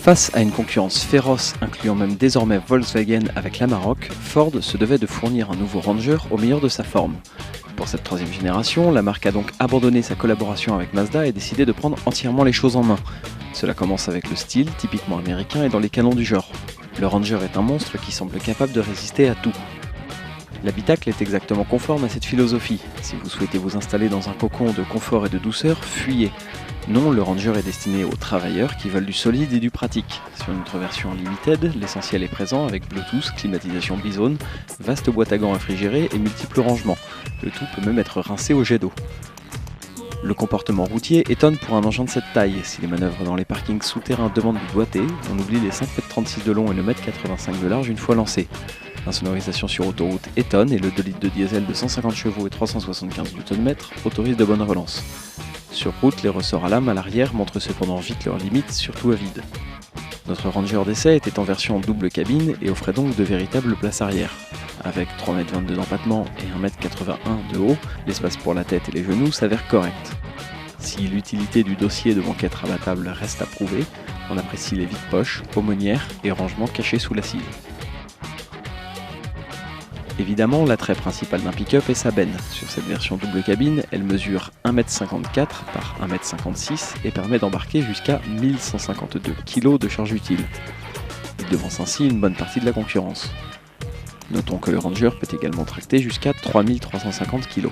Face à une concurrence féroce incluant même désormais Volkswagen avec l'Amarok, Ford se devait de fournir un nouveau Ranger au meilleur de sa forme. Pour cette troisième génération, la marque a donc abandonné sa collaboration avec Mazda et décidé de prendre entièrement les choses en main. Cela commence avec le style, typiquement américain et dans les canons du genre. Le Ranger est un monstre qui semble capable de résister à tout. L'habitacle est exactement conforme à cette philosophie. Si vous souhaitez vous installer dans un cocon de confort et de douceur, fuyez. Non, le Ranger est destiné aux travailleurs qui veulent du solide et du pratique. Sur notre version Limited, l'essentiel est présent avec Bluetooth, climatisation bizone, vaste boîte à gants réfrigérée et multiples rangements. Le tout peut même être rincé au jet d'eau. Le comportement routier étonne pour un engin de cette taille. Si les manœuvres dans les parkings souterrains demandent du doigté, on oublie les 5,36 m de long et le 1,85 m de large une fois lancé. L'insonorisation sur autoroute étonne et le 2 litres de diesel de 150 chevaux et 375 Nm autorise de bonnes relances. Sur route, les ressorts à lame à l'arrière montrent cependant vite leurs limites, surtout à vide. Notre Ranger d'essai était en version double cabine et offrait donc de véritables places arrière. Avec 3,22 m d'empattement et 1,81 m de haut, l'espace pour la tête et les genoux s'avère correct. Si l'utilité du dossier de banquette rabattable reste à prouver, on apprécie les vides-poches, aumônières et rangements cachés sous l'assise. Évidemment, l'attrait principal d'un pick-up est sa benne. Sur cette version double cabine, elle mesure 1,54 m par 1,56 m et permet d'embarquer jusqu'à 1152 kg de charge utile. Il devance ainsi une bonne partie de la concurrence. Notons que le Ranger peut également tracter jusqu'à 3350 kg.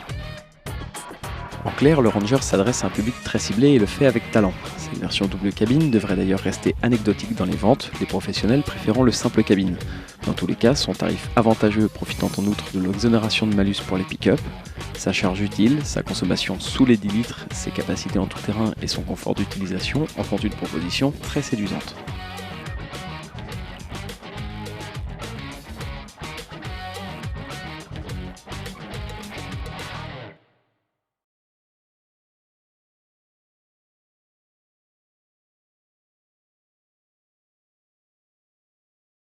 En clair, le Ranger s'adresse à un public très ciblé et le fait avec talent. Cette version double cabine devrait d'ailleurs rester anecdotique dans les ventes, les professionnels préférant le simple cabine. Dans tous les cas, son tarif avantageux profitant en outre de l'exonération de malus pour les pick-up, sa charge utile, sa consommation sous les 10 litres, ses capacités en tout terrain et son confort d'utilisation en font une proposition très séduisante.